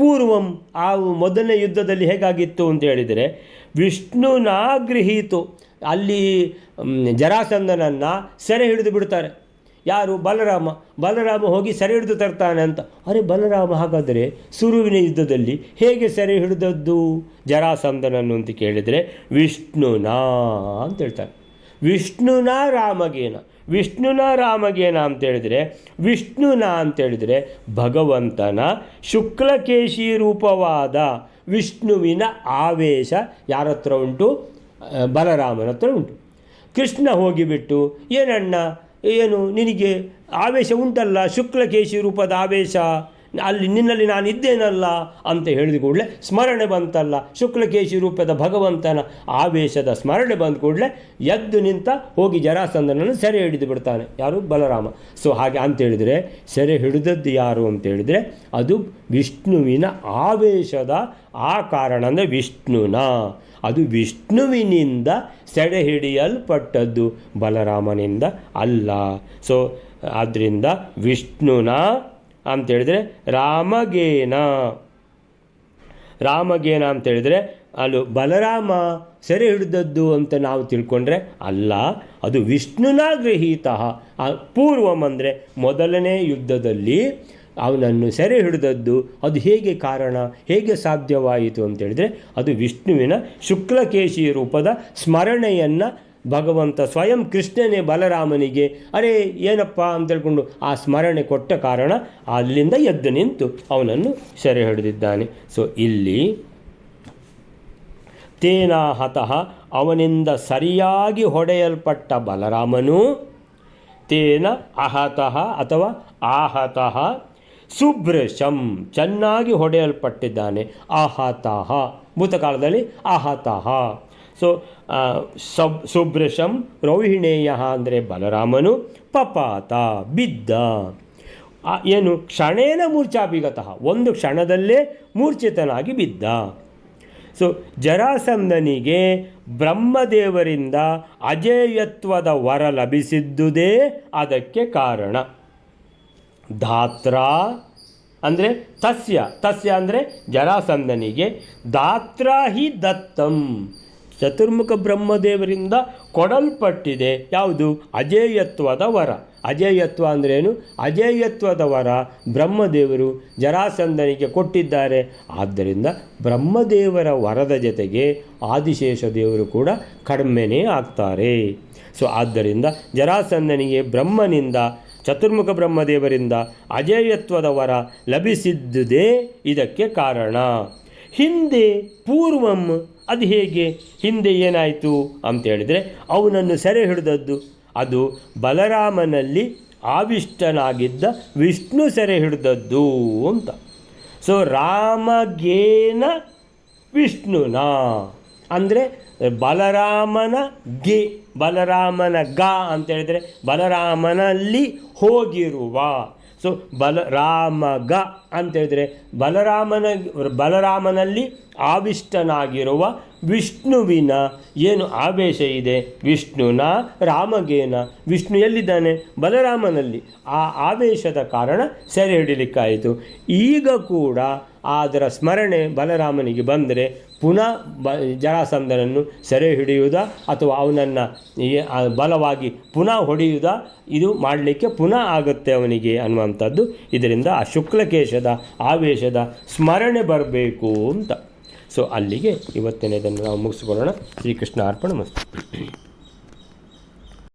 ಪೂರ್ವಂ ಆ ಮೊದಲನೇ ಯುದ್ಧದಲ್ಲಿ ಹೇಗಾಗಿತ್ತು ಅಂತ ಹೇಳಿದರೆ, ವಿಷ್ಣುನಾ ಗೃಹೀತು, ಅಲ್ಲಿ ಜರಾಸಂಧನನ್ನು ಸೆರೆ ಹಿಡಿದು ಬಿಡ್ತಾರೆ. ಯಾರು? ಬಲರಾಮ ಹೋಗಿ ಸೆರೆ ಹಿಡಿದು ತರ್ತಾನೆ ಅಂತ. ಅರೆ ಬಲರಾಮ ಹಾಗಾದರೆ ಸುರುವಿನ ಯುದ್ಧದಲ್ಲಿ ಹೇಗೆ ಸೆರೆ ಹಿಡಿದದ್ದು ಜರಾಸಂಧನನ್ನು ಅಂತ ಕೇಳಿದರೆ, ವಿಷ್ಣುನಾ ಅಂತ ಹೇಳ್ತಾರೆ. ವಿಷ್ಣುನಾ ರಾಮಗೇನ ಅಂತೇಳಿದರೆ, ವಿಷ್ಣುನಾ ಅಂತೇಳಿದರೆ ಭಗವಂತನ ಶುಕ್ಲಕೇಶಿ ರೂಪವಾದ ವಿಷ್ಣುವಿನ ಆವೇಶ ಯಾರ ಹತ್ರ ಉಂಟು? ಬಲರಾಮನ ಹತ್ರ ಉಂಟು. ಕೃಷ್ಣ ಹೋಗಿಬಿಟ್ಟು, ಏನು ನಿನಗೆ ಆವೇಶ ಉಂಟಲ್ಲ, ಶುಕ್ಲಕೇಶಿ ರೂಪದ ಆವೇಶ, ನಿನ್ನಲ್ಲಿ ನಾನು ಇದ್ದೇನಲ್ಲ ಅಂತ ಹೇಳಿದ ಕೂಡಲೇ ಸ್ಮರಣೆ ಬಂತಲ್ಲ, ಶುಕ್ಲಕೇಶಿ ರೂಪದ ಭಗವಂತನ ಆವೇಶದ ಸ್ಮರಣೆ ಬಂದ ಕೂಡಲೇ ಎದ್ದು ನಿಂತ ಹೋಗಿ ಜರಾಸಂಧನನ್ನು ಸೆರೆ ಹಿಡಿದು ಬಿಡ್ತಾನೆ. ಯಾರು? ಬಲರಾಮ. ಸೊ ಹಾಗೆ ಅಂತೇಳಿದರೆ ಸೆರೆ ಹಿಡಿದದ್ದು ಯಾರು ಅಂತೇಳಿದರೆ ಅದು ವಿಷ್ಣುವಿನ ಆವೇಶದ ಆ ಕಾರಣ, ಅಂದರೆ ವಿಷ್ಣುನ, ಅದು ವಿಷ್ಣುವಿನಿಂದ ಸೆರೆ ಹಿಡಿಯಲ್ಪಟ್ಟದ್ದು, ಬಲರಾಮನಿಂದ ಅಲ್ಲ. ಸೊ ಆದ್ದರಿಂದ ವಿಷ್ಣುನ ಅಂತೇಳಿದರೆ ರಾಮಗೇನ ಅಂತೇಳಿದರೆ ಅಲ್ಲಿ ಬಲರಾಮ ಸೆರೆ ಹಿಡಿದದ್ದು ಅಂತ ನಾವು ತಿಳ್ಕೊಂಡ್ರೆ ಅಲ್ಲ, ಅದು ವಿಷ್ಣುನ ಗೃಹೀತ. ಪೂರ್ವಂ ಅಂದರೆ ಮೊದಲನೇ ಯುದ್ಧದಲ್ಲಿ ಅವನನ್ನು ಸೆರೆ ಹಿಡಿದದ್ದು ಅದು ಹೇಗೆ ಕಾರಣ, ಹೇಗೆ ಸಾಧ್ಯವಾಯಿತು ಅಂತೇಳಿದರೆ ಅದು ವಿಷ್ಣುವಿನ ಶುಕ್ಲಕೇಶಿ ರೂಪದ ಸ್ಮರಣೆಯನ್ನು ಭಗವಂತ ಸ್ವಯಂ ಕೃಷ್ಣನೇ ಬಲರಾಮನಿಗೆ ಅರೇ ಏನಪ್ಪ ಅಂತ ಹೇಳ್ಕೊಂಡು ಆ ಸ್ಮರಣೆ ಕೊಟ್ಟ ಕಾರಣ ಅಲ್ಲಿಂದ ಎದ್ದು ನಿಂತು ಅವನನ್ನು ಸೆರೆ ಹಿಡಿದಿದ್ದಾನೆ. ಸೊ ಇಲ್ಲಿ ತೇನಾಹತಃ ಅವನಿಂದ ಸರಿಯಾಗಿ ಹೊಡೆಯಲ್ಪಟ್ಟ ಬಲರಾಮನು, ತೇನ ಅಹತಃ ಅಥವಾ ಆಹತಃ, ಸುಭೃಶಂ ಚೆನ್ನಾಗಿ ಹೊಡೆಯಲ್ಪಟ್ಟಿದ್ದಾನೆ, ಆಹತಃ ಭೂತಕಾಲದಲ್ಲಿ ಆಹತಃ. ಸೊ ಸುಭೃಶಂ ರೋಹಿಣೇಯ ಅಂದರೆ ಬಲರಾಮನು, ಪಪಾತ ಬಿದ್ದ, ಏನು ಕ್ಷಣೇನ ಮೂರ್ಛಾಭಿಗತಃ ಒಂದು ಕ್ಷಣದಲ್ಲೇ ಮೂರ್ಛಿತನಾಗಿ ಬಿದ್ದ. ಸೊ ಜರಾಸಂಧನಿಗೆ ಬ್ರಹ್ಮದೇವರಿಂದ ಅಜೇಯತ್ವದ ವರ ಲಭಿಸಿದ್ದುದೇ ಅದಕ್ಕೆ ಕಾರಣ. ಧಾತ್ರ ಅಂದರೆ ತಸ್ಯ ಅಂದರೆ ಜರಾಸಂಧನಿಗೆ, ದಾತ್ರ ಹಿ ದತ್ತಂ ಚತುರ್ಮುಖ ಬ್ರಹ್ಮದೇವರಿಂದ ಕೊಡಲ್ಪಟ್ಟಿದೆ. ಯಾವುದು? ಅಜೇಯತ್ವದ ವರ. ಅಜೇಯತ್ವ ಅಂದ್ರೇನು? ಅಜೇಯತ್ವದ ವರ ಬ್ರಹ್ಮದೇವರು ಜರಾಸಂಧನಿಗೆ ಕೊಟ್ಟಿದ್ದಾರೆ. ಆದ್ದರಿಂದ ಬ್ರಹ್ಮದೇವರ ವರದ ಜೊತೆಗೆ ಆದಿಶೇಷ ದೇವರು ಕೂಡ ಕಡಿಮೆನೇ ಆಗ್ತಾರೆ. ಸೊ ಆದ್ದರಿಂದ ಜರಾಸಂಧನಿಗೆ ಬ್ರಹ್ಮನಿಂದ, ಚತುರ್ಮುಖ ಬ್ರಹ್ಮದೇವರಿಂದ ಅಜೇಯತ್ವದ ವರ ಲಭಿಸಿದ್ದುದೇ ಇದಕ್ಕೆ ಕಾರಣ. ಹಿಂದೆ ಪೂರ್ವಂ ಅದು ಹೇಗೆ? ಹಿಂದೆ ಏನಾಯಿತು ಅಂತೇಳಿದರೆ ಅವನನ್ನು ಸೆರೆ ಹಿಡಿದದ್ದು ಅದು ಬಲರಾಮನಲ್ಲಿ ಆವಿಷ್ಟನಾಗಿದ್ದ ವಿಷ್ಣು ಸೆರೆ ಹಿಡಿದದ್ದು ಅಂತ. ಸೊ ರಾಮಗೇನ ವಿಷ್ಣುನ ಅಂದರೆ ಬಲರಾಮನ ಗ ಅಂತೇಳಿದರೆ ಬಲರಾಮನಲ್ಲಿ ಹೋಗಿರುವ. ಸೊ ರಾಮಗ ಅಂತೇಳಿದರೆ ಬಲರಾಮನಲ್ಲಿ ಆವಿಷ್ಟನಾಗಿರುವ ವಿಷ್ಣುವಿನ ಏನು ಆವೇಶ ಇದೆ, ವಿಷ್ಣುನ ರಾಮಗೇನ, ವಿಷ್ಣು ಎಲ್ಲಿದ್ದಾನೆ? ಬಲರಾಮನಲ್ಲಿ. ಆ ಆವೇಶದ ಕಾರಣ ಸೆರೆ ಹಿಡಿಲಿಕ್ಕಾಯಿತು. ಈಗ ಕೂಡ ಅದರ ಸ್ಮರಣೆ ಬಲರಾಮನಿಗೆ ಬಂದರೆ ಪುನಃ ಜರಾಸಂಧನನ್ನು ಸೆರೆ ಹಿಡಿಯುವುದಾ ಅಥವಾ ಅವನನ್ನು ಬಲವಾಗಿ ಪುನಃ ಹೊಡೆಯುವುದಾ, ಇದು ಮಾಡಲಿಕ್ಕೆ ಪುನಃ ಆಗುತ್ತೆ ಅವನಿಗೆ ಅನ್ನುವಂಥದ್ದು. ಇದರಿಂದ ಆ ಶುಕ್ಲಕೇಶದ ಆವೇಶದ ಸ್ಮರಣೆ ಬರಬೇಕು ಅಂತ. ಸೊ ಅಲ್ಲಿಗೆ ಇವತ್ತಿನದನ್ನು ನಾವು ಮುಗಿಸ್ಕೊಳ್ಳೋಣ. ಶ್ರೀಕೃಷ್ಣ ಅರ್ಪಣ ಮಸ್ತು.